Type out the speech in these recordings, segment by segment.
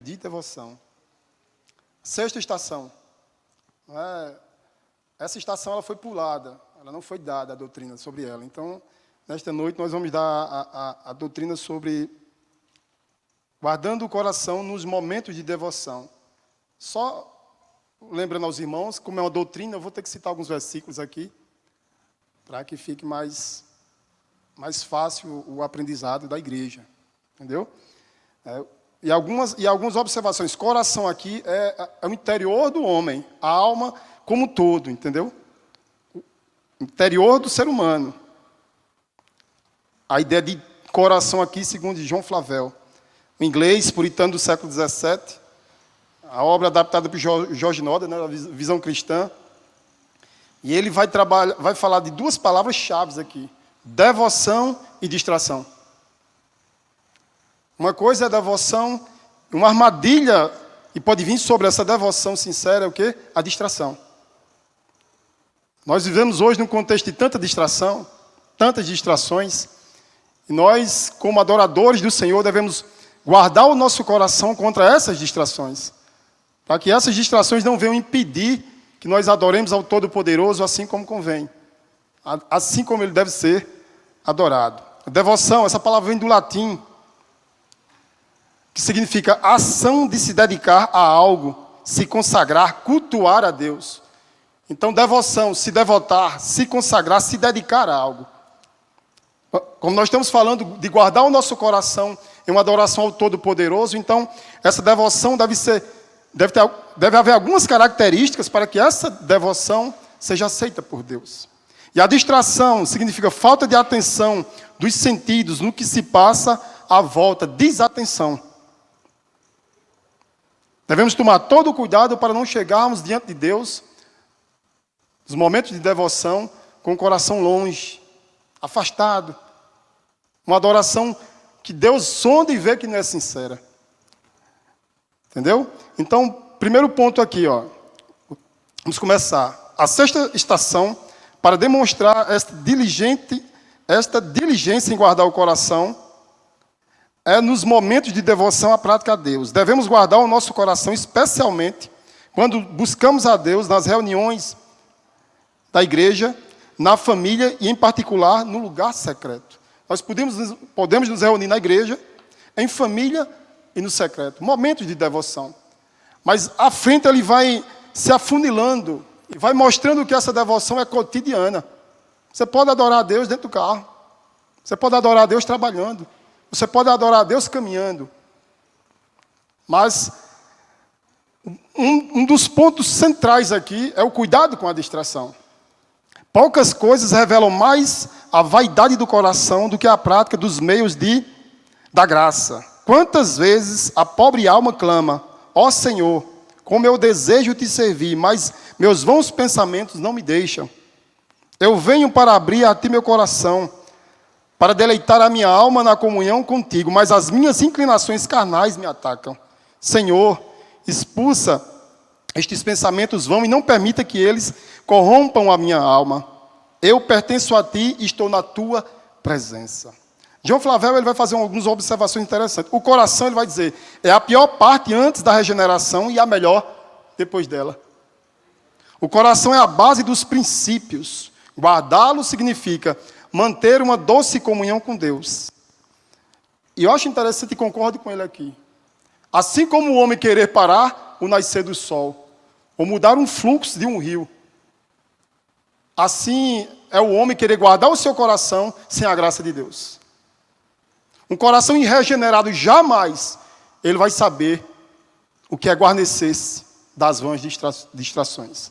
de devoção. Sexta estação. Essa estação ela foi pulada, ela não foi dada a doutrina sobre ela. Então, nesta noite, nós vamos dar a doutrina sobre guardando o coração nos momentos de devoção. Só lembrando aos irmãos, como é uma doutrina, eu vou ter que citar alguns versículos aqui, para que fique mais fácil o aprendizado da igreja. Entendeu? E algumas observações. Coração aqui é o interior do homem, a alma como um todo, entendeu? O interior do ser humano. A ideia de coração aqui, segundo João Flavel. O inglês, puritano do século XVII, a obra adaptada por George Noda, né, a visão cristã. E ele vai falar de duas palavras-chave aqui: devoção e distração. Uma coisa é a devoção, uma armadilha, e pode vir sobre essa devoção sincera, é o quê? A distração. Nós vivemos hoje num contexto de tanta distração, tantas distrações, e nós, como adoradores do Senhor, devemos guardar o nosso coração contra essas distrações, para que essas distrações não venham impedir que nós adoremos ao Todo-Poderoso assim como convém, assim como Ele deve ser adorado. Devoção, essa palavra vem do latim, que significa ação de se dedicar a algo, se consagrar, cultuar a Deus. Então, devoção, se devotar, se consagrar, se dedicar a algo. Como nós estamos falando de guardar o nosso coração em uma adoração ao Todo-Poderoso, então, essa devoção deve haver algumas características para que essa devoção seja aceita por Deus. E a distração significa falta de atenção dos sentidos no que se passa à volta, desatenção. Devemos tomar todo o cuidado para não chegarmos diante de Deus, nos momentos de devoção, com o coração longe, afastado. Uma adoração que Deus sonda e vê que não é sincera. Entendeu? Então, primeiro ponto aqui, ó. Vamos começar. A sexta estação, para demonstrar esta diligência em guardar o coração, é nos momentos de devoção à prática a Deus. Devemos guardar o nosso coração, especialmente quando buscamos a Deus nas reuniões da igreja, na família e, em particular, no lugar secreto. Nós podemos nos reunir na igreja, em família e no secreto. Momentos de devoção. Mas à frente ele vai se afunilando e vai mostrando que essa devoção é cotidiana. Você pode adorar a Deus dentro do carro. Você pode adorar a Deus trabalhando. Você pode adorar a Deus caminhando. Mas um dos pontos centrais aqui é o cuidado com a distração. Poucas coisas revelam mais a vaidade do coração do que a prática dos meios da graça. Quantas vezes a pobre alma clama: ó Senhor, como eu desejo te servir, mas meus vãos pensamentos não me deixam. Eu venho para abrir a ti meu coração, para deleitar a minha alma na comunhão contigo, mas as minhas inclinações carnais me atacam. Senhor, expulsa estes pensamentos vãos e não permita que eles corrompam a minha alma. Eu pertenço a ti e estou na tua presença. João Flavel ele vai fazer algumas observações interessantes. O coração, ele vai dizer, é a pior parte antes da regeneração e a melhor depois dela. O coração é a base dos princípios. Guardá-lo significa manter uma doce comunhão com Deus. E eu acho interessante e concordo com ele aqui. Assim como o homem querer parar o nascer do sol, ou mudar um fluxo de um rio, assim é o homem querer guardar o seu coração sem a graça de Deus. Um coração irregenerado jamais ele vai saber o que é guarnecer-se das vãs distrações.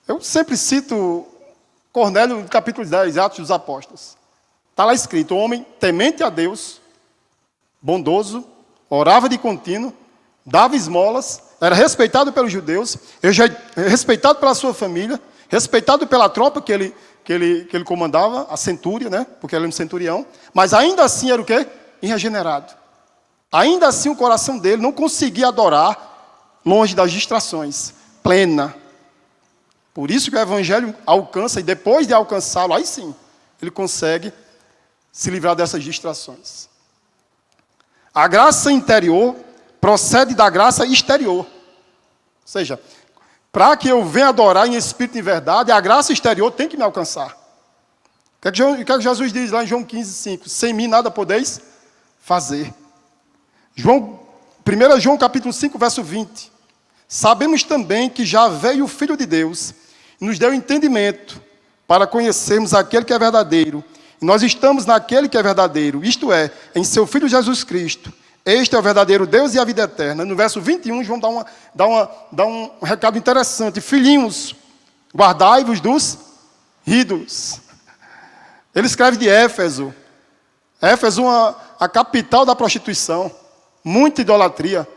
Eu sempre cito Cornélio, no capítulo 10, Atos dos Apóstolos. Está lá escrito: o homem temente a Deus, bondoso, orava de contínuo, dava esmolas, era respeitado pelos judeus, respeitado pela sua família, respeitado pela tropa que ele comandava, a centúria, né? Porque ele era um centurião, mas ainda assim era o quê? Irregenerado. Ainda assim o coração dele não conseguia adorar longe das distrações, plena. Por isso que o evangelho alcança, e depois de alcançá-lo, aí sim, ele consegue se livrar dessas distrações. A graça interior procede da graça exterior. Ou seja, para que eu venha adorar em espírito e em verdade, a graça exterior tem que me alcançar. O que é que Jesus diz lá em João 15:5? Sem mim nada podeis fazer. 1 João capítulo 5, verso 20. Sabemos também que já veio o Filho de Deus e nos deu entendimento para conhecermos aquele que é verdadeiro. E nós estamos naquele que é verdadeiro, isto é, em seu Filho Jesus Cristo. Este é o verdadeiro Deus e a vida eterna. No verso 21, João dá um recado interessante. Filhinhos, guardai-vos dos ídolos. Ele escreve de Éfeso. Éfeso, a capital da prostituição. Muita idolatria.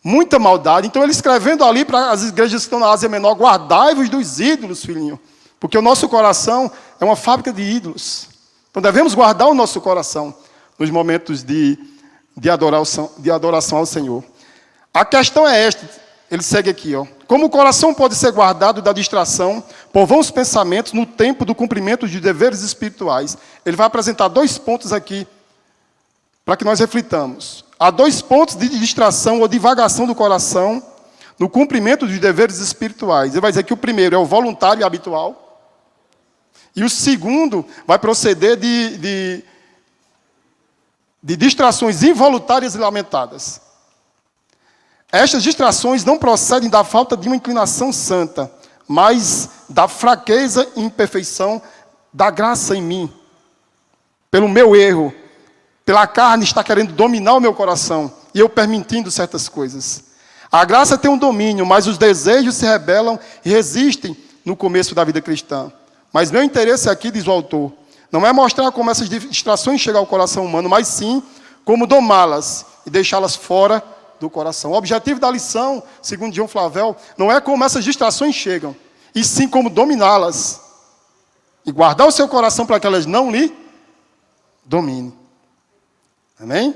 Muita maldade. Então ele escrevendo ali para as igrejas que estão na Ásia Menor, guardai-vos dos ídolos, filhinho. Porque o nosso coração é uma fábrica de ídolos. Então devemos guardar o nosso coração nos momentos de adoração ao Senhor. A questão é esta, ele segue aqui, ó. Como o coração pode ser guardado da distração por vãos pensamentos no tempo do cumprimento de deveres espirituais? Ele vai apresentar 2 pontos aqui para que nós reflitamos. Há 2 pontos de distração ou divagação do coração no cumprimento dos deveres espirituais. Ele vai dizer que o primeiro é o voluntário e habitual. E o segundo vai proceder de distrações involuntárias e lamentadas. Estas distrações não procedem da falta de uma inclinação santa, mas da fraqueza e imperfeição da graça em mim. Pelo meu erro, pela carne está querendo dominar o meu coração e eu permitindo certas coisas. A graça tem um domínio, mas os desejos se rebelam e resistem no começo da vida cristã. Mas meu interesse aqui, diz o autor, não é mostrar como essas distrações chegam ao coração humano, mas sim como domá-las e deixá-las fora do coração. O objetivo da lição, segundo João Flavel, não é como essas distrações chegam, e sim como dominá-las. E guardar o seu coração para que elas não lhe dominem. Amém?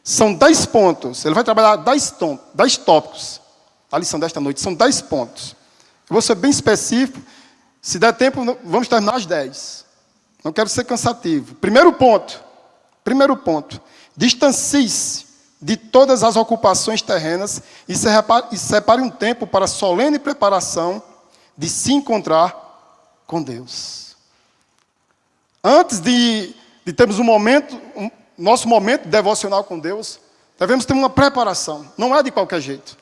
São 10 pontos. Ele vai trabalhar 10 tópicos. A lição desta noite são 10 pontos. Eu vou ser bem específico. Se der tempo, vamos terminar às 10. Não quero ser cansativo. Primeiro ponto. Distancie-se de todas as ocupações terrenas e separe um tempo para a solene preparação de se encontrar com Deus. Antes de termos nosso momento devocional com Deus, devemos ter uma preparação. Não é de qualquer jeito.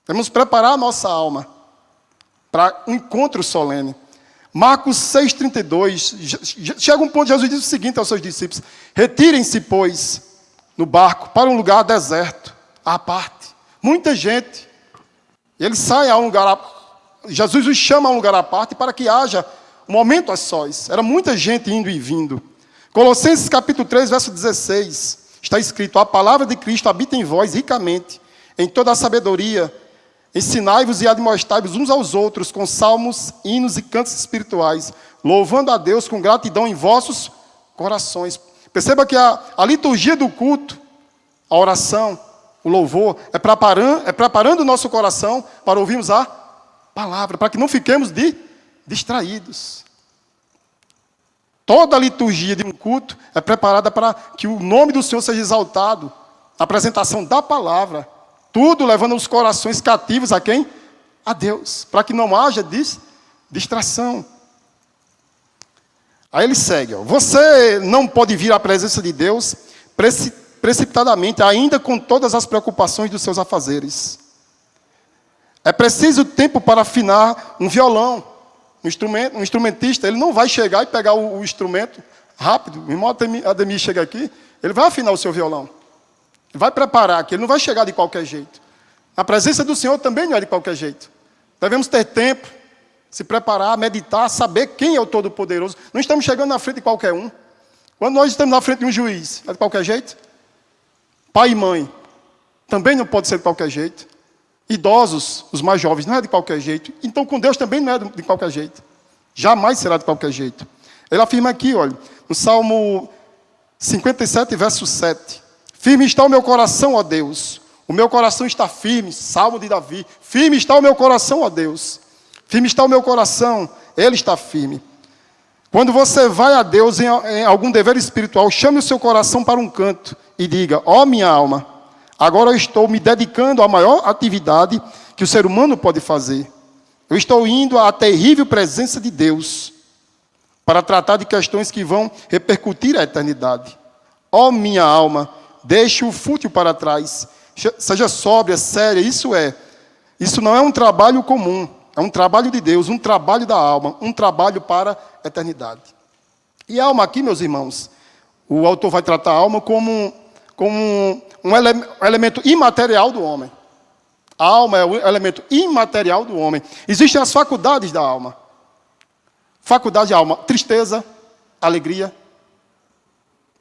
Devemos preparar a nossa alma para um encontro solene. Marcos 6,32. Chega um ponto, Jesus diz o seguinte aos seus discípulos: retirem-se, pois, no barco para um lugar deserto, à parte. Muita gente. Ele sai a um lugar. Jesus os chama a um lugar à parte para que haja um momento a sós. Era muita gente indo e vindo. Colossenses capítulo 3, verso 16. Está escrito: a palavra de Cristo habita em vós ricamente, em toda a sabedoria. Ensinai-vos e admoestai-vos uns aos outros com salmos, hinos e cantos espirituais, louvando a Deus com gratidão em vossos corações. Perceba que a liturgia do culto, a oração, o louvor, é preparando o nosso coração para ouvirmos a palavra, para que não fiquemos distraídos. Toda a liturgia de um culto é preparada para que o nome do Senhor seja exaltado, a apresentação da palavra. Tudo levando os corações cativos a quem? A Deus. Para que não haja distração. Aí ele segue. Você não pode vir à presença de Deus precipitadamente, ainda com todas as preocupações dos seus afazeres. É preciso tempo para afinar um violão. Um instrumentista, ele não vai chegar e pegar o instrumento rápido. O irmão Ademir chega aqui, ele vai afinar o seu violão. Vai preparar aqui, ele não vai chegar de qualquer jeito. A presença do Senhor também não é de qualquer jeito. Devemos ter tempo, se preparar, meditar, saber quem é o Todo-Poderoso. Não estamos chegando na frente de qualquer um. Quando nós estamos na frente de um juiz, é de qualquer jeito? Pai e mãe, também não pode ser de qualquer jeito. Idosos, os mais jovens, não é de qualquer jeito. Então com Deus também não é de qualquer jeito. Jamais será de qualquer jeito. Ele afirma aqui, olha, no Salmo 57, verso 7. Firme está o meu coração, ó Deus. O meu coração está firme. Salmo de Davi. Firme está o meu coração, ó Deus. Firme está o meu coração. Ele está firme. Quando você vai a Deus em algum dever espiritual, chame o seu coração para um canto e diga: ó minha alma, agora eu estou me dedicando à maior atividade que o ser humano pode fazer. Eu estou indo à terrível presença de Deus para tratar de questões que vão repercutir a eternidade. Ó minha alma, deixe o fútil para trás. Seja sóbria, séria. Isso não é um trabalho comum. É um trabalho de Deus, um trabalho da alma, um trabalho para a eternidade. E a alma aqui, meus irmãos, o autor vai tratar a alma como um elemento imaterial do homem. A alma é o elemento imaterial do homem. Existem as faculdades da alma. Faculdade da alma: tristeza, alegria,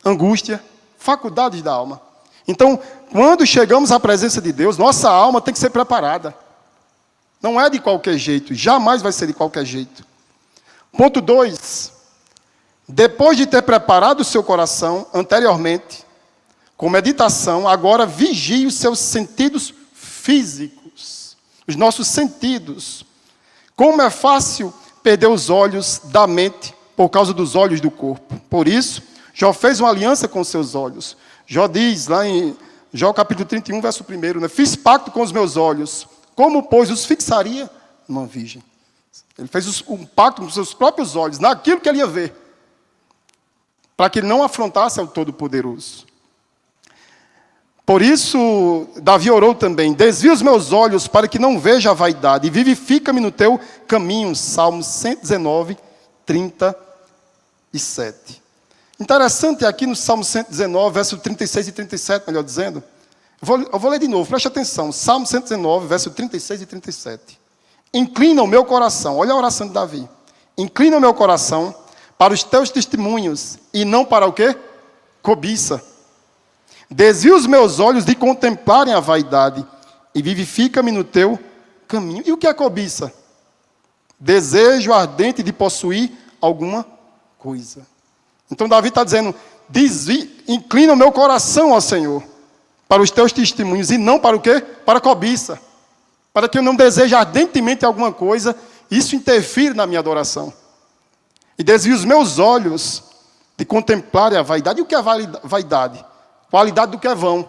angústia. Faculdades da alma. Então, quando chegamos à presença de Deus, nossa alma tem que ser preparada. Não é de qualquer jeito, jamais vai ser de qualquer jeito. Ponto 2. Depois de ter preparado o seu coração anteriormente, com meditação, agora vigie os seus sentidos físicos, os nossos sentidos. Como é fácil perder os olhos da mente por causa dos olhos do corpo. Por isso, Jó fez uma aliança com os seus olhos. Jó diz lá em Jó capítulo 31, verso 1, né? Fiz pacto com os meus olhos, como, pois, os fixaria numa virgem. Ele fez um pacto com os seus próprios olhos, naquilo que ele ia ver, para que ele não afrontasse ao Todo-Poderoso. Por isso, Davi orou também: desvia os meus olhos para que não veja a vaidade, e vivifica-me no teu caminho. Salmo 119, 37. Interessante aqui no Salmo 119, verso 36 e 37, melhor dizendo. Eu vou ler de novo, preste atenção. Salmo 119, verso 36 e 37. Inclina o meu coração, olha a oração de Davi. Inclina o meu coração para os teus testemunhos, e não para o quê? Cobiça. Desvia os meus olhos de contemplarem a vaidade, e vivifica-me no teu caminho. E o que é cobiça? Desejo ardente de possuir alguma coisa. Então Davi está dizendo: inclina o meu coração, ó Senhor, para os teus testemunhos, e não para o quê? Para a cobiça. Para que eu não deseje ardentemente alguma coisa, isso interfire na minha adoração. E desvia os meus olhos de contemplarem a vaidade. E o que é vaidade? Qualidade do que é vão,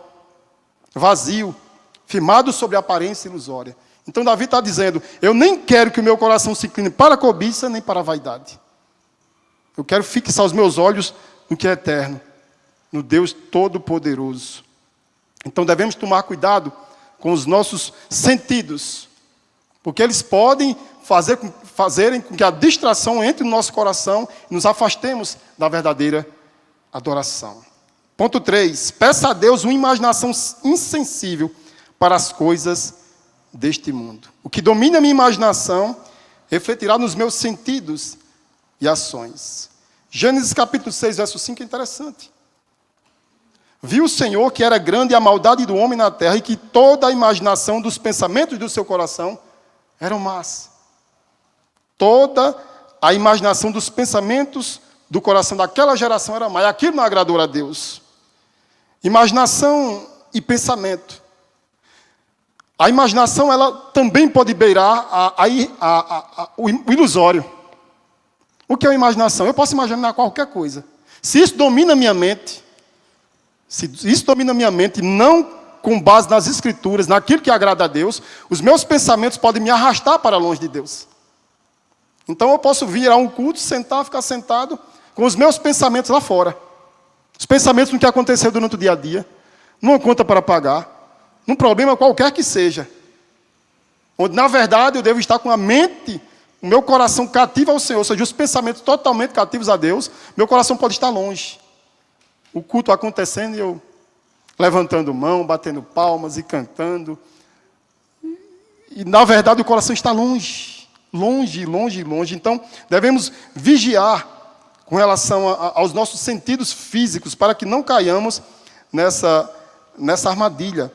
vazio, firmado sobre a aparência ilusória. Então Davi está dizendo: eu nem quero que o meu coração se incline para a cobiça, nem para a vaidade. Eu quero fixar os meus olhos no que é eterno, no Deus Todo-Poderoso. Então devemos tomar cuidado com os nossos sentidos, porque eles podem fazerem com que a distração entre no nosso coração e nos afastemos da verdadeira adoração. Ponto 3. Peça a Deus uma imaginação insensível para as coisas deste mundo. O que domina a minha imaginação refletirá nos meus sentidos e ações. Gênesis capítulo 6, verso 5 é interessante. Viu o Senhor que era grande a maldade do homem na terra, e que toda a imaginação dos pensamentos do seu coração eram más. Toda a imaginação dos pensamentos do coração daquela geração era má. E aquilo não agradou a Deus. Imaginação e pensamento. A imaginação, ela também pode beirar o ilusório. O que é a imaginação? Eu posso imaginar qualquer coisa. Se isso domina a minha mente, não com base nas Escrituras, naquilo que agrada a Deus, os meus pensamentos podem me arrastar para longe de Deus. Então eu posso vir a um culto, ficar sentado com os meus pensamentos lá fora. Os pensamentos no que aconteceu durante o dia a dia, numa conta para pagar, num problema qualquer que seja. Onde, na verdade, eu devo estar com a mente, o meu coração cativo ao Senhor, ou seja, os pensamentos totalmente cativos a Deus, meu coração pode estar longe. O culto acontecendo e eu levantando mão, batendo palmas e cantando. E, na verdade, o coração está longe. Longe, longe, longe. Então, devemos vigiar com relação aos nossos sentidos físicos, para que não caiamos nessa armadilha.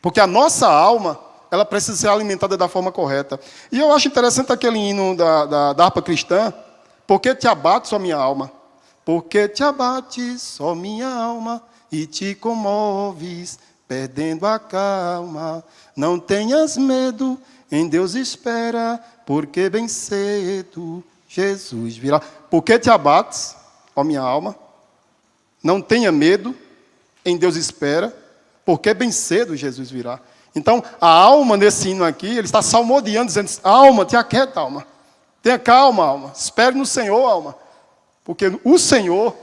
Porque a nossa alma, ela precisa ser alimentada da forma correta. E eu acho interessante aquele hino da harpa cristã: por que te abates, ó minha alma? Por que te abates, ó minha alma, e te comoves, perdendo a calma? Não tenhas medo, em Deus espera, porque bem cedo Jesus virá. Por que te abates, ó minha alma? Não tenha medo, em Deus espera, porque bem cedo Jesus virá. Então, a alma nesse hino aqui, ele está salmodiando, dizendo: alma, te aquieta, alma. Tenha calma, alma. Espere no Senhor, alma. Porque o Senhor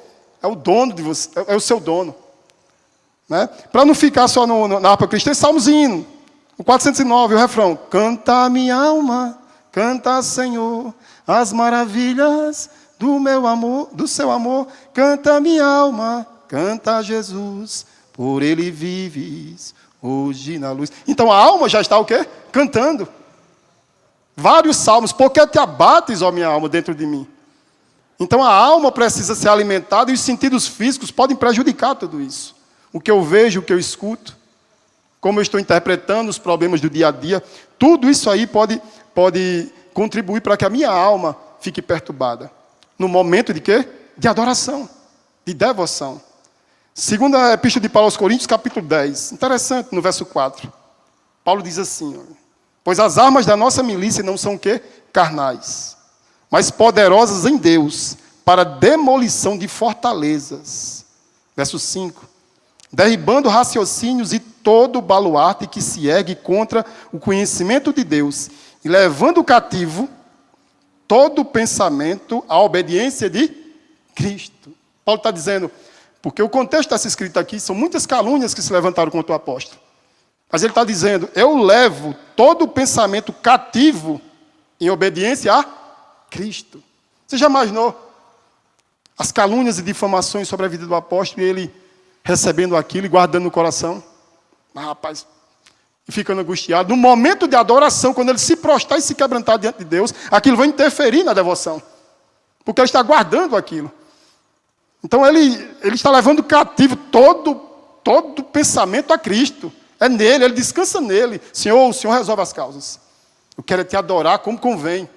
é o dono de você, é o seu dono. Né? Para não ficar só na harpa cristã, Salmos e hino. O 409, o refrão: canta minha alma, canta, Senhor, as maravilhas do meu amor, do seu amor. Canta minha alma, canta Jesus, por ele vives hoje na luz. Então a alma já está o quê? Cantando. Vários salmos: por que te abates, ó minha alma, dentro de mim? Então a alma precisa ser alimentada, e os sentidos físicos podem prejudicar tudo isso. O que eu vejo, o que eu escuto, como eu estou interpretando os problemas do dia a dia, tudo isso aí pode contribuir para que a minha alma fique perturbada. No momento de quê? De adoração, de devoção. Segunda epístola de Paulo aos Coríntios, capítulo 10. Interessante, no verso 4. Paulo diz assim: olha, pois as armas da nossa milícia não são o quê? Carnais, mas poderosas em Deus, para demolição de fortalezas. Verso 5. Derribando raciocínios e todo baluarte que se ergue contra o conhecimento de Deus, e levando cativo todo pensamento à obediência de Cristo. Paulo está dizendo, porque o contexto dessa escrita aqui, são muitas calúnias que se levantaram contra o apóstolo. Mas ele está dizendo: eu levo todo o pensamento cativo em obediência a Cristo. Você já imaginou as calúnias e difamações sobre a vida do apóstolo, e ele recebendo aquilo e guardando no coração? Mas, rapaz, e ficando angustiado. No momento de adoração, quando ele se prostrar e se quebrantar diante de Deus, aquilo vai interferir na devoção, porque ele está guardando aquilo. Então ele está levando cativo todo pensamento a Cristo. É nele, ele descansa nele. Senhor, o Senhor resolve as causas. Eu quero te adorar como convém.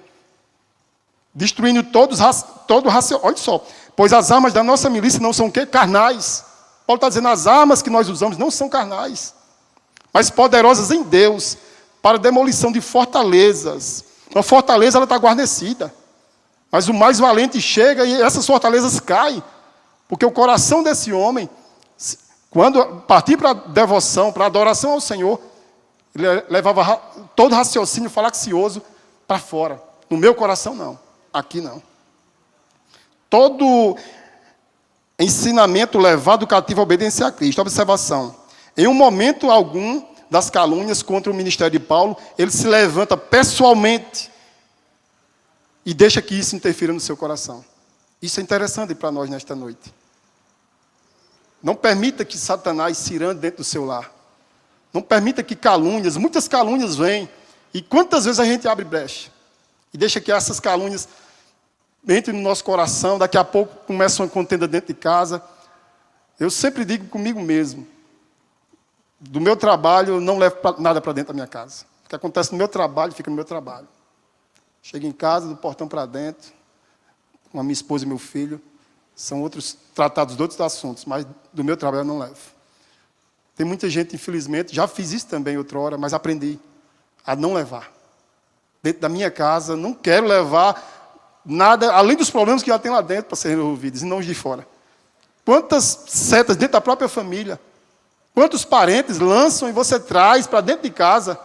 Destruindo todo raciocínio. Olha só. Pois as armas da nossa milícia não são o quê? Carnais. Paulo está dizendo: as armas que nós usamos não são carnais, mas poderosas em Deus, para demolição de fortalezas. Uma fortaleza, ela está guarnecida, mas o mais valente chega e essas fortalezas caem, porque o coração desse homem, quando partir para a devoção, para a adoração ao Senhor, ele levava todo raciocínio falaccioso para fora. No meu coração não, aqui não. Todo ensinamento levado cativo à obediência a Cristo. Observação: em um momento algum das calúnias contra o ministério de Paulo, ele se levanta pessoalmente e deixa que isso interfira no seu coração. Isso é interessante para nós nesta noite. Não permita que Satanás se irande dentro do seu lar. Não permita que calúnias, muitas calúnias vêm, e quantas vezes a gente abre brecha e deixa que essas calúnias entre no nosso coração. Daqui a pouco começa uma contenda dentro de casa. Eu sempre digo comigo mesmo: do meu trabalho eu não levo nada para dentro da minha casa. O que acontece no meu trabalho, fica no meu trabalho. Chego em casa, do portão para dentro, com a minha esposa e meu filho, são outros tratados de outros assuntos, mas do meu trabalho eu não levo. Tem muita gente, infelizmente, já fiz isso também outrora, mas aprendi a não levar. Dentro da minha casa, não quero levar nada, além dos problemas que já tem lá dentro para serem resolvidos, e não os de fora. Quantas setas dentro da própria família, quantos parentes lançam e você traz para dentro de casa,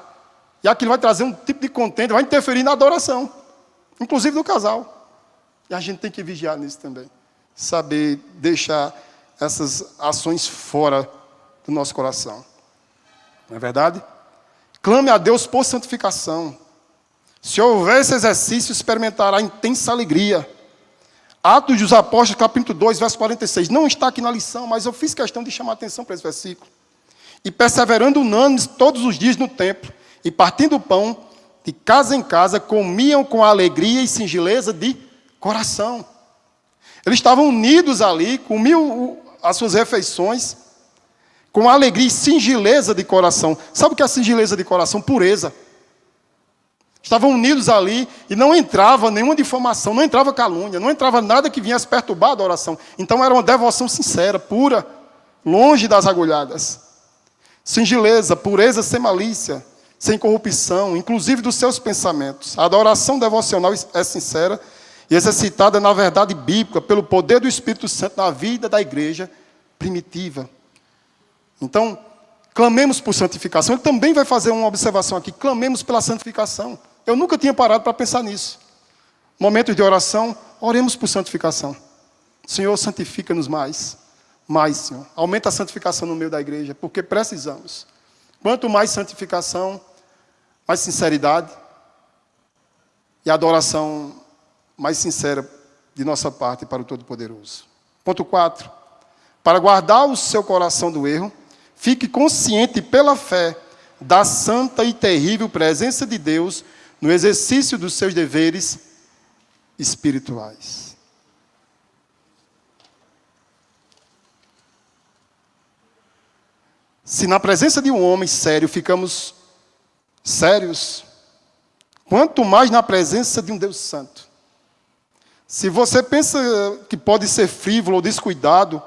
e aquilo vai trazer um tipo de contenda, vai interferir na adoração, inclusive do casal. E a gente tem que vigiar nisso também. Saber deixar essas ações fora do nosso coração. Não é verdade? Clame a Deus por santificação. Se houver esse exercício, experimentará intensa alegria. Atos dos Apóstolos, capítulo 2, verso 46. Não está aqui na lição, mas eu fiz questão de chamar a atenção para esse versículo. E perseverando unânimes todos os dias no templo, e partindo o pão, de casa em casa, comiam com alegria e singeleza de coração. Eles estavam unidos ali, comiam as suas refeições, com alegria e singeleza de coração. Sabe o que é a singeleza de coração? Pureza. Estavam unidos ali e não entrava nenhuma difamação, não entrava calúnia, não entrava nada que viesse perturbar a adoração. Então era uma devoção sincera, pura, longe das agulhadas. Singeleza, pureza sem malícia, sem corrupção, inclusive dos seus pensamentos. A adoração devocional é sincera e exercitada na verdade bíblica, pelo poder do Espírito Santo na vida da igreja primitiva. Então, clamemos por santificação. Ele também vai fazer uma observação aqui. Clamemos pela santificação. Eu nunca tinha parado para pensar nisso. Momentos de oração, oremos por santificação. Senhor, santifica-nos mais. Mais, Senhor. Aumenta a santificação no meio da igreja, porque precisamos. Quanto mais santificação, mais sinceridade e adoração mais sincera de nossa parte para o Todo-Poderoso. Ponto 4. Para guardar o seu coração do erro, fique consciente pela fé da santa e terrível presença de Deus no exercício dos seus deveres espirituais. Se na presença de um homem sério ficamos sérios, quanto mais na presença de um Deus santo. Se você pensa que pode ser frívolo ou descuidado,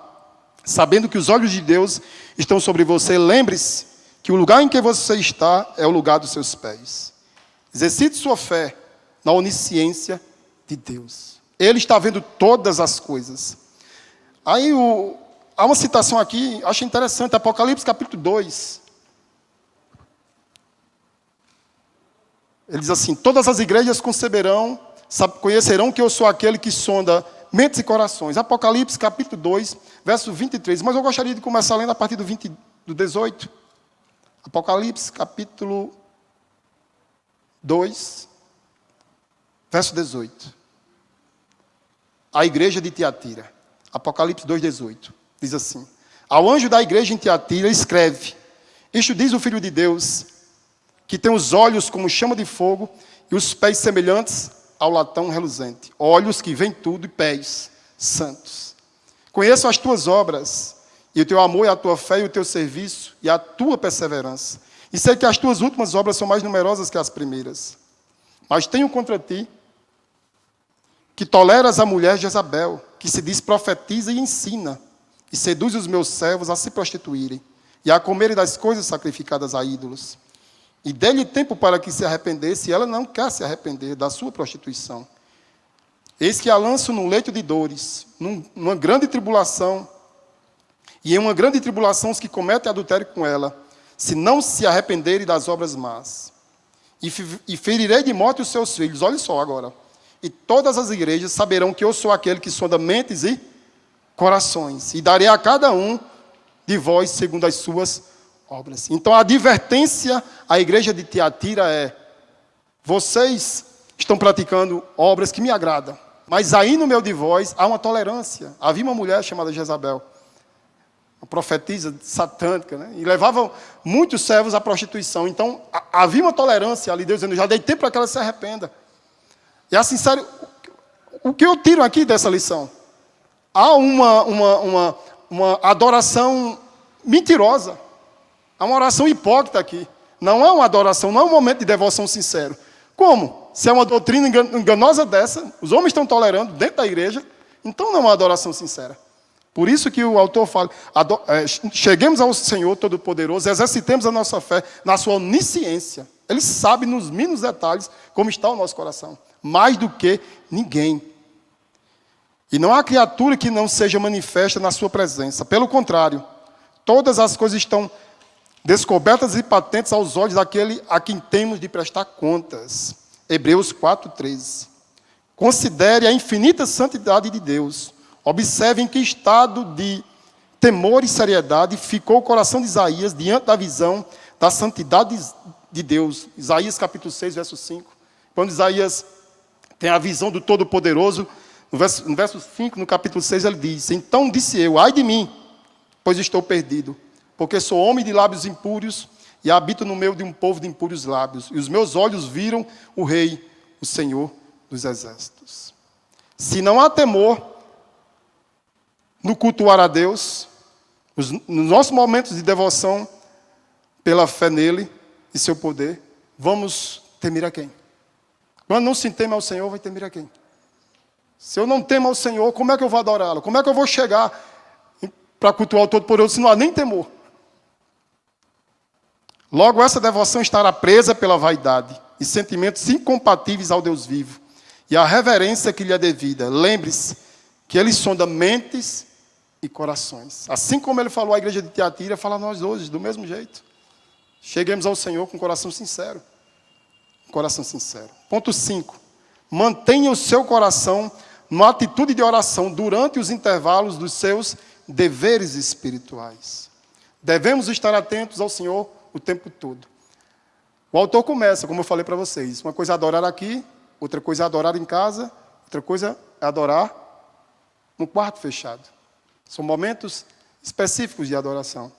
sabendo que os olhos de Deus estão sobre você, lembre-se que o lugar em que você está é o lugar dos seus pés. Exercite sua fé na onisciência de Deus. Ele está vendo todas as coisas. Aí há uma citação aqui, acho interessante, Apocalipse capítulo 2. Ele diz assim: todas as igrejas conhecerão que eu sou aquele que sonda mentes e corações. Apocalipse capítulo 2, verso 23. Mas eu gostaria de começar lendo a partir do 18. Apocalipse capítulo 2, verso 18. A igreja de Tiatira. Apocalipse 2, 18. Diz assim: ao anjo da igreja em Tiatira escreve: isto diz o Filho de Deus, que tem os olhos como chama de fogo e os pés semelhantes ao latão reluzente. Olhos que veem tudo e pés santos. Conheço as tuas obras, e o teu amor e a tua fé e o teu serviço e a tua perseverança. E sei que as tuas últimas obras são mais numerosas que as primeiras. Mas tenho contra ti que toleras a mulher Jezabel, que se diz profetiza e ensina, e seduz os meus servos a se prostituírem, e a comerem das coisas sacrificadas a ídolos. E dê-lhe tempo para que se arrependesse, e ela não quer se arrepender da sua prostituição. Eis que a lanço num leito de dores, numa grande tribulação, e em uma grande tribulação os que cometem adultério com ela, se não se arrependerem das obras más. E ferirei de morte os seus filhos. Olha só agora. E todas as igrejas saberão que eu sou aquele que sonda mentes e corações, e darei a cada um de vós segundo as suas obras. Então a advertência à igreja de Tiatira é: vocês estão praticando obras que me agradam, mas aí no meio de vós há uma tolerância. Havia uma mulher chamada Jezabel, uma profetisa satânica, né? E levava muitos servos à prostituição. Então havia uma tolerância ali, Deus dizendo: já dei tempo para que ela se arrependa. E assim, sério, o que eu tiro aqui dessa lição? Há uma adoração mentirosa. Há uma oração hipócrita aqui. Não é uma adoração, não é um momento de devoção sincero. Como? Se é uma doutrina enganosa dessa, os homens estão tolerando dentro da igreja, então não é uma adoração sincera. Por isso que o autor fala: cheguemos ao Senhor Todo-Poderoso, exercitemos a nossa fé na sua onisciência. Ele sabe nos mínimos detalhes como está o nosso coração, mais do que ninguém. E não há criatura que não seja manifesta na sua presença. Pelo contrário, todas as coisas estão descobertas e patentes aos olhos daquele a quem temos de prestar contas. Hebreus 4:13. Considere a infinita santidade de Deus. Observe em que estado de temor e seriedade ficou o coração de Isaías diante da visão da santidade de Deus. Isaías capítulo 6, verso 5. Quando Isaías tem a visão do Todo-Poderoso, no verso 5, no capítulo 6, ele diz: então disse eu: ai de mim, pois estou perdido, porque sou homem de lábios impuros e habito no meio de um povo de impuros lábios. E os meus olhos viram o Rei, o Senhor dos Exércitos. Se não há temor no cultuar a Deus, nos nossos momentos de devoção pela fé nele e seu poder, vamos temer a quem? Quando não se teme ao Senhor, vai temer a quem? Se eu não temo ao Senhor, como é que eu vou adorá-lo? Como é que eu vou chegar para cultuar o Todo-Poderoso se não há nem temor? Logo, essa devoção estará presa pela vaidade e sentimentos incompatíveis ao Deus vivo e a reverência que lhe é devida. Lembre-se que ele sonda mentes e corações. Assim como ele falou à igreja de Tiatira, fala a nós hoje, do mesmo jeito. Cheguemos ao Senhor com coração sincero. Coração sincero. Ponto 5. Mantenha o seu coração numa atitude de oração durante os intervalos dos seus deveres espirituais. Devemos estar atentos ao Senhor o tempo todo. O autor começa, como eu falei para vocês, uma coisa é adorar aqui, outra coisa é adorar em casa, outra coisa é adorar no quarto fechado. São momentos específicos de adoração.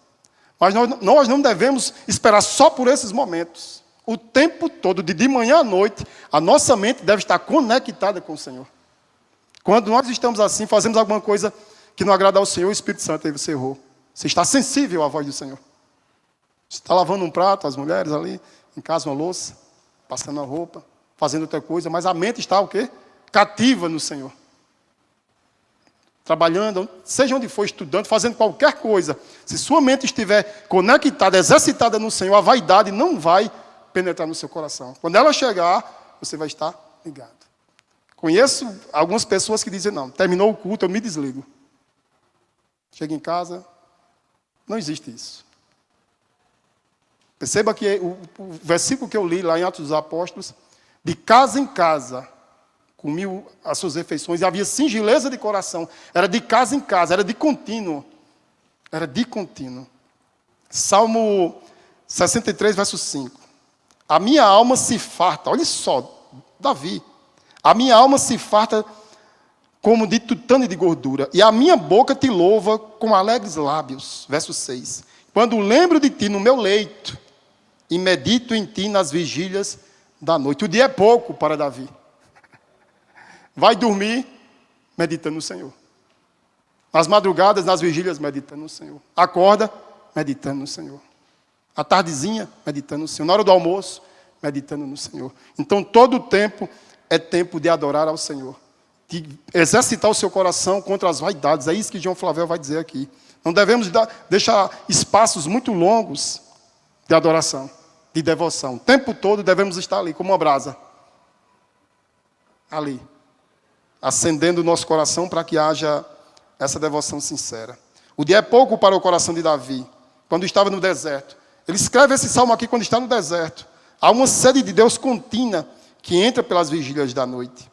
Mas nós não devemos esperar só por esses momentos. O tempo todo, de manhã à noite, a nossa mente deve estar conectada com o Senhor. Quando nós estamos assim, fazemos alguma coisa que não agrada ao Senhor, o Espírito Santo, aí você errou. Você está sensível à voz do Senhor. Você está lavando um prato, as mulheres ali, em casa uma louça, passando a roupa, fazendo outra coisa, mas a mente está o quê? Cativa no Senhor. Trabalhando, seja onde for, estudando, fazendo qualquer coisa. Se sua mente estiver conectada, exercitada no Senhor, a vaidade não vai penetrar no seu coração. Quando ela chegar, você vai estar ligado. Conheço algumas pessoas que dizem, não, terminou o culto, eu me desligo. Chego em casa, não existe isso. Perceba que o versículo que eu li lá em Atos dos Apóstolos, de casa em casa, comiam as suas refeições, e havia singeleza de coração, era de casa em casa, era de contínuo. Era de contínuo. Salmo 63, verso 5. A minha alma se farta, olha só, Davi. A minha alma se farta como de tutano e de gordura, e a minha boca te louva com alegres lábios. Verso 6. Quando lembro de ti no meu leito, e medito em ti nas vigílias da noite. O dia é pouco para Davi. Vai dormir meditando no Senhor. Nas madrugadas, nas vigílias, meditando no Senhor. Acorda, meditando no Senhor. À tardezinha, meditando no Senhor. Na hora do almoço, meditando no Senhor. Então, todo o tempo é tempo de adorar ao Senhor. De exercitar o seu coração contra as vaidades. É isso que João Flavel vai dizer aqui. Não devemos deixar espaços muito longos de adoração, de devoção. O tempo todo devemos estar ali, como uma brasa. Ali. Acendendo o nosso coração para que haja essa devoção sincera. O dia é pouco para o coração de Davi, quando estava no deserto. Ele escreve esse salmo aqui quando está no deserto. Há uma sede de Deus contínua que entra pelas vigílias da noite.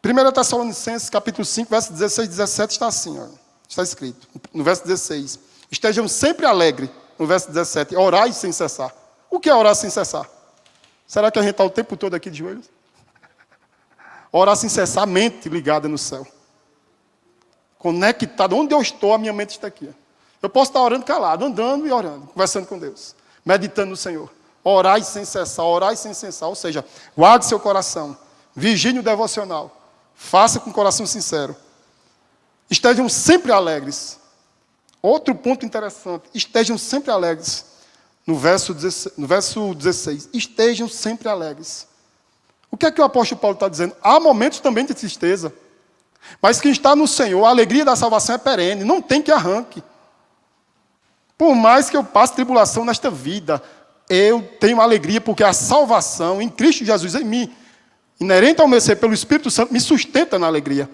1 Tessalonicenses, capítulo 5, verso 16 e 17, está assim, ó, está escrito. No verso 16. Estejam sempre alegres. No verso 17. Orai sem cessar. O que é orar sem cessar? Será que a gente está o tempo todo aqui de joelhos? Orar sem cessar, mente ligada no céu. Conectado. Onde eu estou, a minha mente está aqui. Eu posso estar orando calado, andando e orando, conversando com Deus, meditando no Senhor. Orai sem cessar, orai sem cessar. Ou seja, guarde seu coração, vigie no devocional, faça com coração sincero. Estejam sempre alegres. Outro ponto interessante, estejam sempre alegres. No verso 16, estejam sempre alegres. O que é que o apóstolo Paulo está dizendo? Há momentos também de tristeza. Mas quem está no Senhor, a alegria da salvação é perene, não tem que arranque. Por mais que eu passe tribulação nesta vida, eu tenho alegria porque a salvação em Cristo Jesus em mim, inerente ao meu ser pelo Espírito Santo, me sustenta na alegria.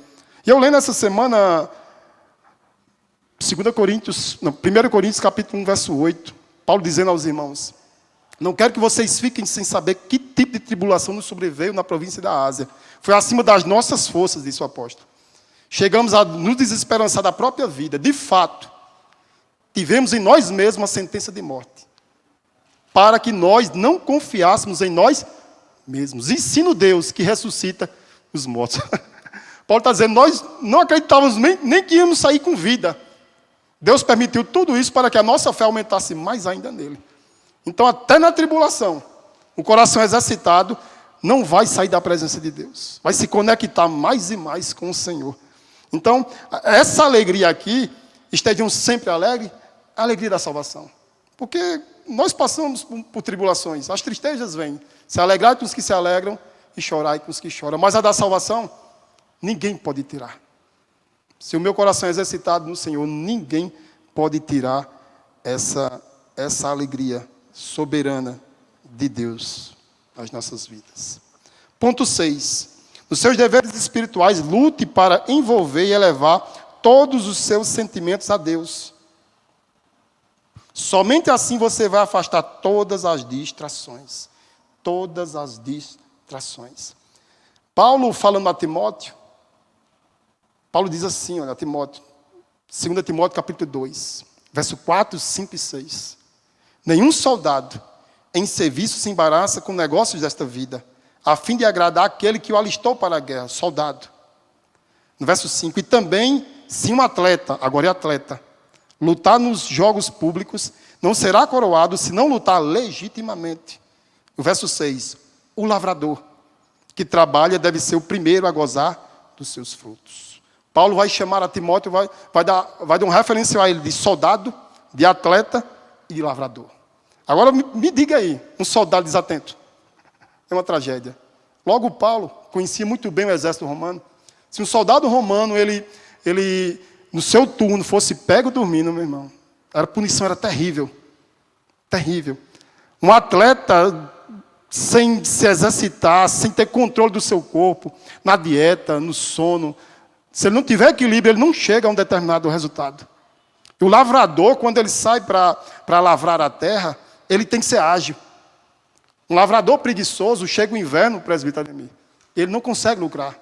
E eu lendo essa semana 1 Coríntios capítulo 1, verso 8, Paulo dizendo aos irmãos, não quero que vocês fiquem sem saber que tipo de tribulação nos sobreveio na província da Ásia. Foi acima das nossas forças, disse o apóstolo. Chegamos a nos desesperançar da própria vida. De fato, tivemos em nós mesmos a sentença de morte. Para que nós não confiássemos em nós mesmos. Ensina o Deus que ressuscita os mortos. Paulo está dizendo, nós não acreditávamos nem que íamos sair com vida. Deus permitiu tudo isso para que a nossa fé aumentasse mais ainda nele. Então, até na tribulação, o coração exercitado não vai sair da presença de Deus. Vai se conectar mais e mais com o Senhor. Então, essa alegria aqui, estejam sempre alegres, a alegria da salvação. Porque nós passamos por tribulações, as tristezas vêm. Se alegrai com os que se alegram e chorai com os que choram. Mas a da salvação, ninguém pode tirar. Se o meu coração é exercitado no Senhor, ninguém pode tirar essa alegria soberana de Deus nas nossas vidas. Ponto 6. Nos seus deveres espirituais, lute para envolver e elevar todos os seus sentimentos a Deus. Somente assim você vai afastar todas as distrações. Todas as distrações. Paulo, falando a Timóteo, Paulo diz assim, olha, a Timóteo, 2 Timóteo capítulo 2, verso 4, 5 e 6. Nenhum soldado em serviço se embaraça com negócios desta vida, a fim de agradar aquele que o alistou para a guerra, soldado. No verso 5, e também, se um atleta, agora é atleta, lutar nos jogos públicos, não será coroado se não lutar legitimamente. No verso 6, o lavrador que trabalha deve ser o primeiro a gozar dos seus frutos. Paulo vai chamar a Timóteo, vai dar um referencial a ele de soldado, de atleta e de lavrador. Agora me diga aí, um soldado desatento. É uma tragédia. Logo Paulo conhecia muito bem o exército romano. Se um soldado romano, ele no seu turno fosse pego dormindo, meu irmão, a punição era terrível. Terrível. Um atleta sem se exercitar, sem ter controle do seu corpo, na dieta, no sono, se ele não tiver equilíbrio, ele não chega a um determinado resultado. E o lavrador, quando ele sai para lavrar a terra, ele tem que ser ágil. Um lavrador preguiçoso, chega o inverno, presbítero Ademir, ele não consegue lucrar.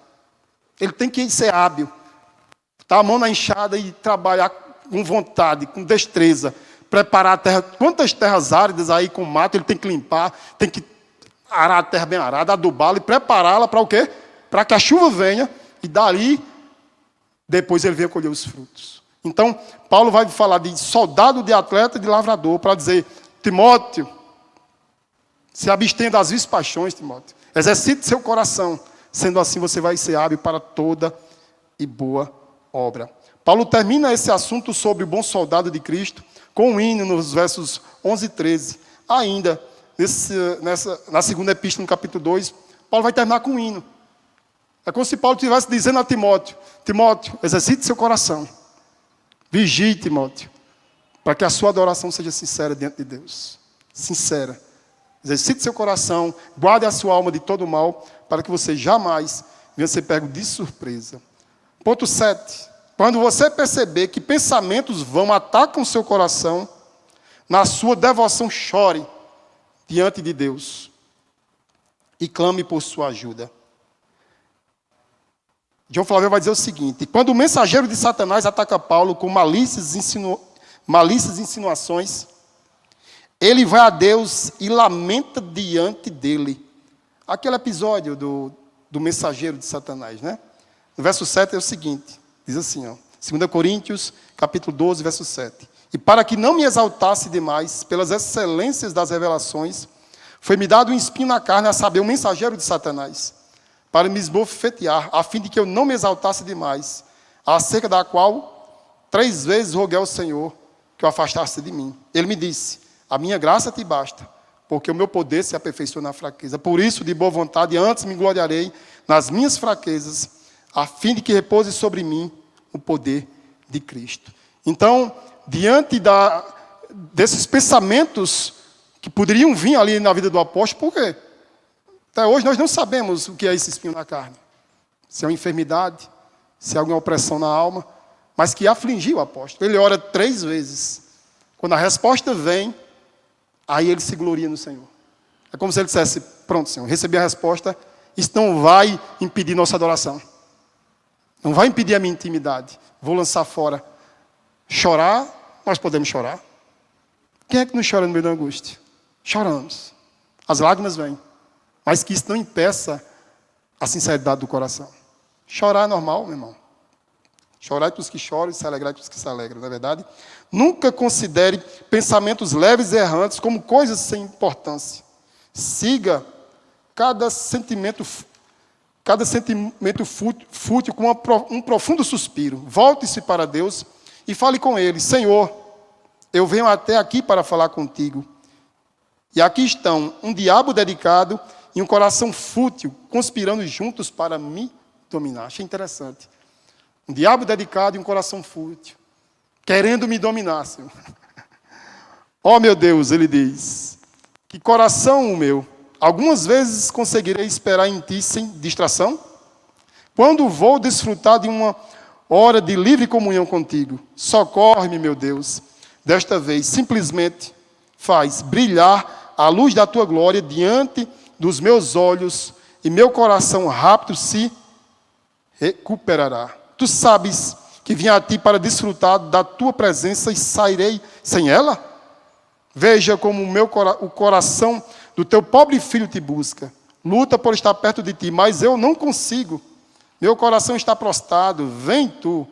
Ele tem que ser hábil. Tá a mão na enxada e trabalhar com vontade, com destreza. Preparar a terra. Quantas terras áridas aí com mato ele tem que limpar, tem que arar a terra bem arada, adubá-la e prepará-la para o quê? Para que a chuva venha e dali depois ele venha colher os frutos. Então, Paulo vai falar de soldado, de atleta e de lavrador para dizer, Timóteo, se abstenha das vis paixões, Timóteo. Exercite seu coração. Sendo assim, você vai ser hábil para toda e boa obra. Paulo termina esse assunto sobre o bom soldado de Cristo com um hino nos versos 11 e 13. Ainda, na segunda epístola, no capítulo 2, Paulo vai terminar com um hino. É como se Paulo estivesse dizendo a Timóteo, Timóteo, exercite seu coração. Vigie, Timóteo, para que a sua adoração seja sincera diante de Deus. Sincera. Exercite seu coração, guarde a sua alma de todo o mal, para que você jamais venha ser pego de surpresa. Ponto 7. Quando você perceber que pensamentos vão atacam seu coração, na sua devoção chore diante de Deus e clame por sua ajuda. John Flavel vai dizer o seguinte, quando o mensageiro de Satanás ataca Paulo com malícias e insinuações, ele vai a Deus e lamenta diante dele. Aquele episódio do mensageiro de Satanás, né? No verso 7 é o seguinte, diz assim, ó, 2 Coríntios, capítulo 12, verso 7. E para que não me exaltasse demais pelas excelências das revelações, foi-me dado um espinho na carne, a saber, o mensageiro de Satanás, para me esbofetear, a fim de que eu não me exaltasse demais, acerca da qual 3 vezes roguei ao Senhor que o afastasse de mim. Ele me disse, a minha graça te basta, porque o meu poder se aperfeiçoa na fraqueza. Por isso, de boa vontade, antes me gloriarei nas minhas fraquezas, a fim de que repouse sobre mim o poder de Cristo. Então, diante desses pensamentos que poderiam vir ali na vida do apóstolo, por quê? Até hoje nós não sabemos o que é esse espinho na carne. Se é uma enfermidade, se é alguma opressão na alma, mas que afligiu o apóstolo. Ele ora 3 vezes. Quando a resposta vem, aí ele se gloria no Senhor. É como se ele dissesse, pronto, Senhor, recebi a resposta, isso não vai impedir nossa adoração. Não vai impedir a minha intimidade. Vou lançar fora. Chorar, nós podemos chorar. Quem é que não chora no meio da angústia? Choramos. As lágrimas vêm. Mas que isso não impeça a sinceridade do coração. Chorar é normal, meu irmão. Chorar é para os que choram e se alegrar é para os que se alegram, não é verdade? Nunca considere pensamentos leves e errantes como coisas sem importância. Siga cada sentimento fútil com um profundo suspiro. Volte-se para Deus e fale com Ele. Senhor, eu venho até aqui para falar contigo. E aqui estão um diabo dedicado e um coração fútil, conspirando juntos para me dominar. Achei interessante. Um diabo dedicado e um coração fútil, querendo me dominar, Senhor. Oh, meu Deus, ele diz, que coração o meu, algumas vezes conseguirei esperar em ti sem distração? Quando vou desfrutar de hora de livre comunhão contigo. Socorre-me, meu Deus. Desta vez, simplesmente faz brilhar a luz da tua glória diante dos meus olhos e meu coração rápido se recuperará. Tu sabes que vim a ti para desfrutar da tua presença e sairei sem ela? Veja como o coração do teu pobre filho te busca. Luta por estar perto de ti, mas eu não consigo. Meu coração está prostrado. Vem tu,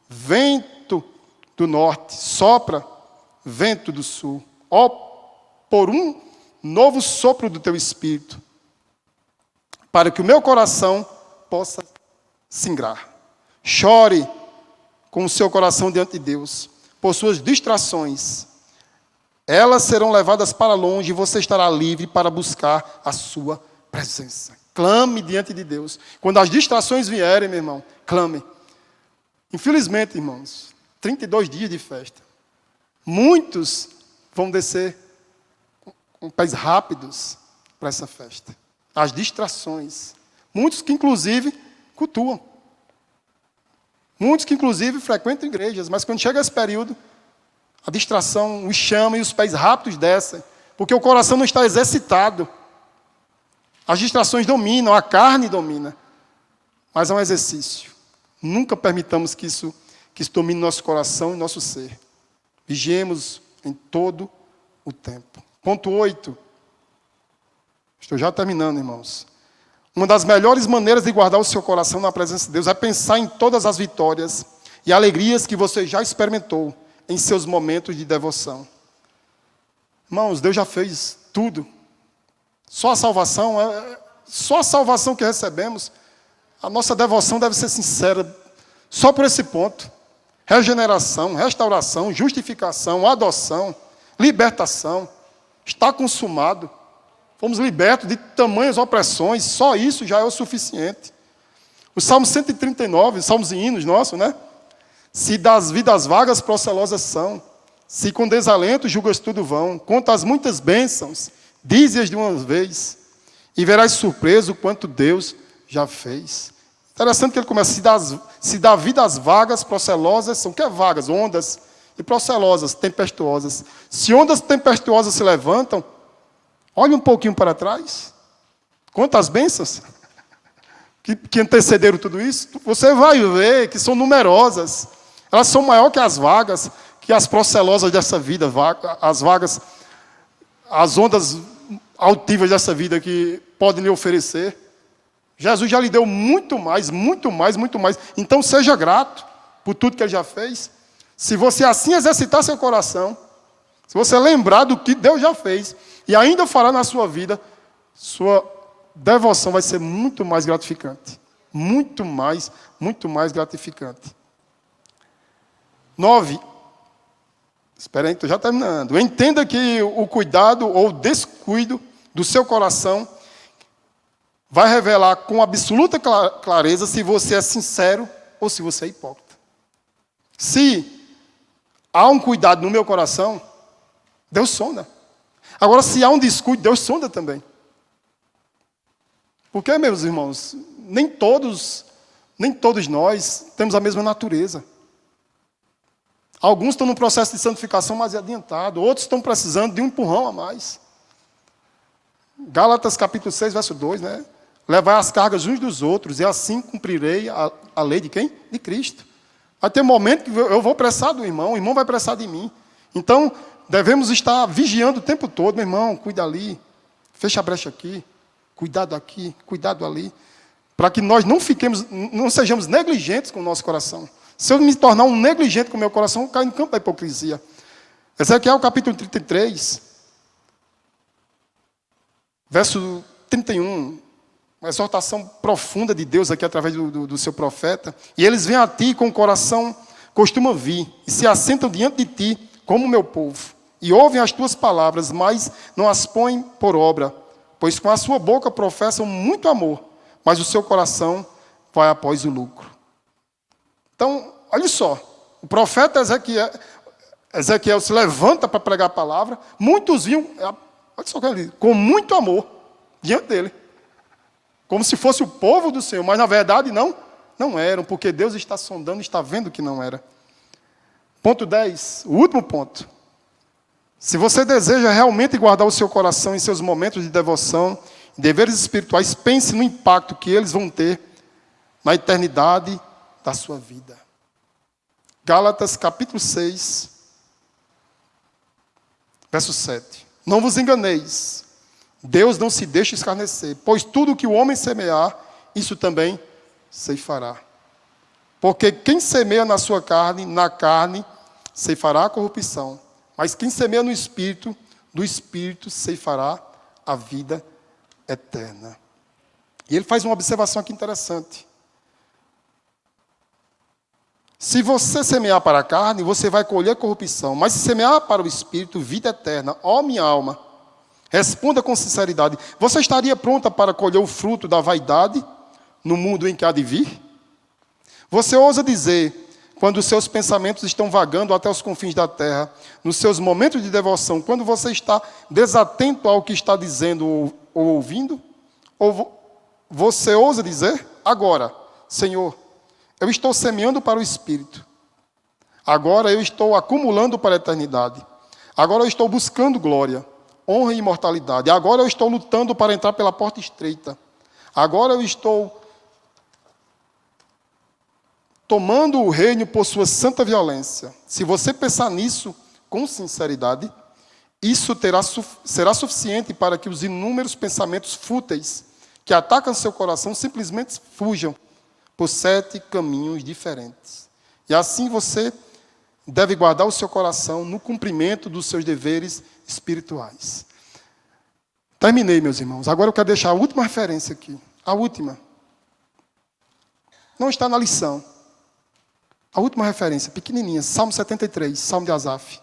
vento do norte, sopra, vento do sul. Ó, por um novo sopro do teu espírito, para que o meu coração possa singrar. Chore com o seu coração diante de Deus, por suas distrações. Elas serão levadas para longe e você estará livre para buscar a sua presença. Clame diante de Deus. Quando as distrações vierem, meu irmão, clame. Infelizmente, irmãos, 32 dias de festa. Muitos vão descer com pés rápidos para essa festa. As distrações. Muitos que, inclusive, cultuam. Muitos que, inclusive, frequentam igrejas, mas quando chega esse período, a distração os chama e os pés rápidos descem, porque o coração não está exercitado. As distrações dominam, a carne domina, mas é um exercício. Nunca permitamos que isso domine nosso coração e nosso ser. Vigiemos em todo o tempo. Ponto 8. Estou já terminando, irmãos. Uma das melhores maneiras de guardar o seu coração na presença de Deus é pensar em todas as vitórias e alegrias que você já experimentou em seus momentos de devoção. Irmãos, Deus já fez tudo. Só a salvação que recebemos, a nossa devoção deve ser sincera, só por esse ponto. Regeneração, restauração, justificação, adoção, libertação, está consumado. Fomos libertos de tamanhas opressões, só isso já é o suficiente. O Salmo 139, Salmos e hinos nossos, né? Se das vidas vagas procelosas são, se com desalento julgas tudo vão, conta as muitas bênçãos, dize-as de uma vez, e verás surpreso o quanto Deus já fez. Interessante que ele começa, se dá vidas vagas, procelosas, são o que é vagas? Ondas, e procelosas, tempestuosas. Se ondas tempestuosas se levantam, olhe um pouquinho para trás, quantas bênçãos que antecederam tudo isso, você vai ver que são numerosas, elas são maiores que as vagas, que as procelosas dessa vida, as vagas, as ondas altivas dessa vida que podem lhe oferecer. Jesus já lhe deu muito mais, muito mais, muito mais. Então seja grato por tudo que ele já fez. Se você assim exercitar seu coração, se você lembrar do que Deus já fez e ainda fará na sua vida, sua devoção vai ser muito mais gratificante. Muito mais gratificante. 9. Espera aí, estou já terminando. Entenda que o cuidado ou descuido do seu coração vai revelar com absoluta clareza se você é sincero ou se você é hipócrita. Se há um cuidado no meu coração, Deus sonda. Agora, se há um descuido, Deus sonda também. Porque, meus irmãos, nem todos nós temos a mesma natureza. Alguns estão no processo de santificação mais adiantado, outros estão precisando de um empurrão a mais. Gálatas capítulo 6, verso 2, né? Levai as cargas uns dos outros, e assim cumprirei a lei de quem? De Cristo. Vai ter um momento que eu vou pressar do irmão, o irmão vai pressar de mim. Então, devemos estar vigiando o tempo todo, meu irmão, cuida ali, fecha a brecha aqui, cuidado aqui, cuidado ali, para que nós não sejamos negligentes com o nosso coração. Se eu me tornar um negligente com o meu coração, eu caio no campo da hipocrisia. Ezequiel capítulo 33, verso 31, uma exortação profunda de Deus aqui através do seu profeta. E eles vêm a ti com o coração costumam vir, e se assentam diante de ti como meu povo, e ouvem as tuas palavras, mas não as põem por obra, pois com a sua boca professam muito amor, mas o seu coração vai após o lucro. Então, olha só, o profeta Ezequiel se levanta para pregar a palavra, muitos vinham, olha só o que ele diz, com muito amor, diante dele, como se fosse o povo do Senhor, mas na verdade não não eram, porque Deus está sondando, está vendo que não era. Ponto 10, o último ponto. Se você deseja realmente guardar o seu coração em seus momentos de devoção, deveres espirituais, pense no impacto que eles vão ter na eternidade da sua vida. Gálatas capítulo 6, verso 7. Não vos enganeis, Deus não se deixa escarnecer, pois tudo que o homem semear, isso também ceifará. Porque quem semeia na sua carne, na carne, ceifará a corrupção. Mas quem semeia no Espírito, do Espírito ceifará a vida eterna. E ele faz uma observação aqui interessante. Se você semear para a carne, você vai colher corrupção. Mas se semear para o Espírito, vida eterna. Ó minha alma, responda com sinceridade. Você estaria pronta para colher o fruto da vaidade no mundo em que há de vir? Você ousa dizer, quando os seus pensamentos estão vagando até os confins da terra, nos seus momentos de devoção, quando você está desatento ao que está dizendo ou ouvindo? Ou você ousa dizer, agora, Senhor, eu estou semeando para o Espírito. Agora eu estou acumulando para a eternidade. Agora eu estou buscando glória, honra e imortalidade. Agora eu estou lutando para entrar pela porta estreita. Agora eu estou tomando o reino por sua santa violência. Se você pensar nisso com sinceridade, isso será suficiente para que os inúmeros pensamentos fúteis que atacam seu coração simplesmente fujam por 7 caminhos diferentes. E assim você deve guardar o seu coração no cumprimento dos seus deveres espirituais. Terminei, meus irmãos. Agora eu quero deixar a última referência aqui. A última. Não está na lição. A última referência, pequenininha, Salmo 73, Salmo de Asaf.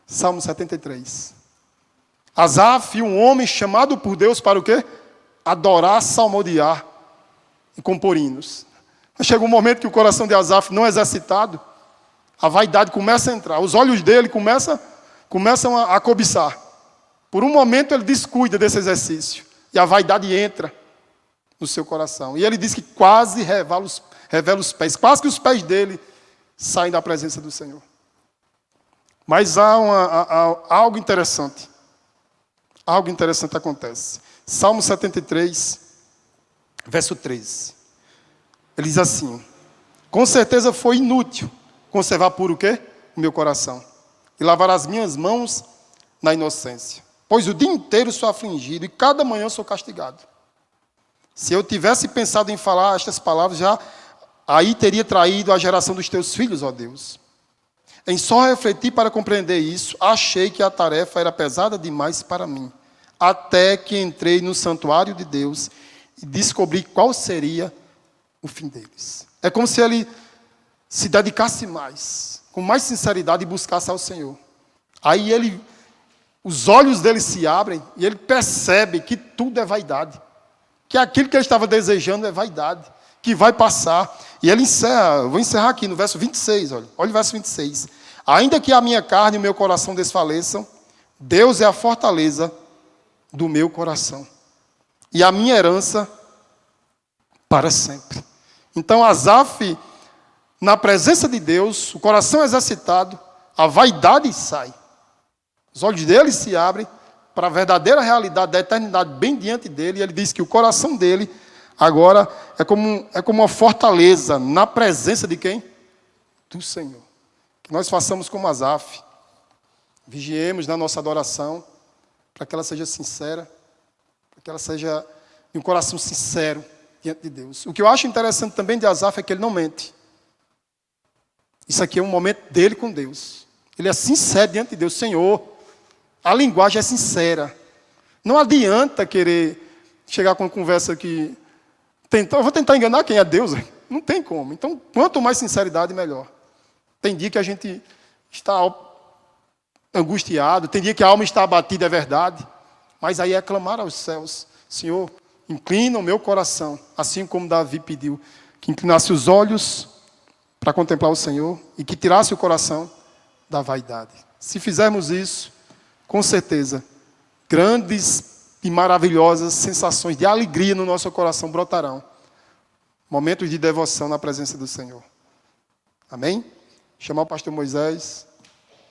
Salmo 73. Asaf, um homem chamado por Deus para o quê? Adorar, salmodiar e compor hinos. Chega um momento que o coração de Asaf, não exercitado, a vaidade começa a entrar, os olhos dele começam a cobiçar. Por um momento ele descuida desse exercício, e a vaidade entra no seu coração. E ele diz que quase revela os pés, quase que os pés dele saem da presença do Senhor. Mas há algo interessante. Algo interessante acontece. Salmo 73, verso 13. Ele diz assim: com certeza foi inútil conservar puro o quê? O meu coração. E lavar as minhas mãos na inocência. Pois o dia inteiro sou afligido e cada manhã sou castigado. Se eu tivesse pensado em falar estas palavras, já aí teria traído a geração dos teus filhos, ó Deus. Em só refletir para compreender isso, achei que a tarefa era pesada demais para mim. Até que entrei no santuário de Deus e descobri qual seria o fim deles. É como se ele se dedicasse mais, com mais sinceridade, e buscasse ao Senhor. Aí os olhos dele se abrem e ele percebe que tudo é vaidade. Que aquilo que ele estava desejando é vaidade, que vai passar. E ele encerra, eu vou encerrar aqui no verso 26, olha o verso 26. Ainda que a minha carne e o meu coração desfaleçam, Deus é a fortaleza do meu coração. E a minha herança para sempre. Então Asaf, na presença de Deus, o coração exercitado, a vaidade sai. Os olhos dele se abrem para a verdadeira realidade da eternidade bem diante dele. E ele diz que o coração dele agora é como uma fortaleza na presença de quem? Do Senhor. Que nós façamos como Asaf. Vigiemos na nossa adoração, para que ela seja sincera, para que ela seja de um coração sincero diante de Deus. O que eu acho interessante também de Asaf é que ele não mente. Isso aqui é um momento dele com Deus. Ele é sincero diante de Deus. Senhor, a linguagem é sincera. Não adianta querer chegar com uma conversa que... eu vou tentar enganar quem é Deus. Não tem como. Então, quanto mais sinceridade, melhor. Tem dia que a gente está angustiado, tem dia que a alma está abatida, é verdade. Mas aí é clamar aos céus. Senhor, inclina o meu coração, assim como Davi pediu, que inclinasse os olhos para contemplar o Senhor e que tirasse o coração da vaidade. Se fizermos isso, com certeza, grandes e maravilhosas sensações de alegria no nosso coração brotarão. momentos de devoção na presença do Senhor. Amém? Chamar o pastor Moisés.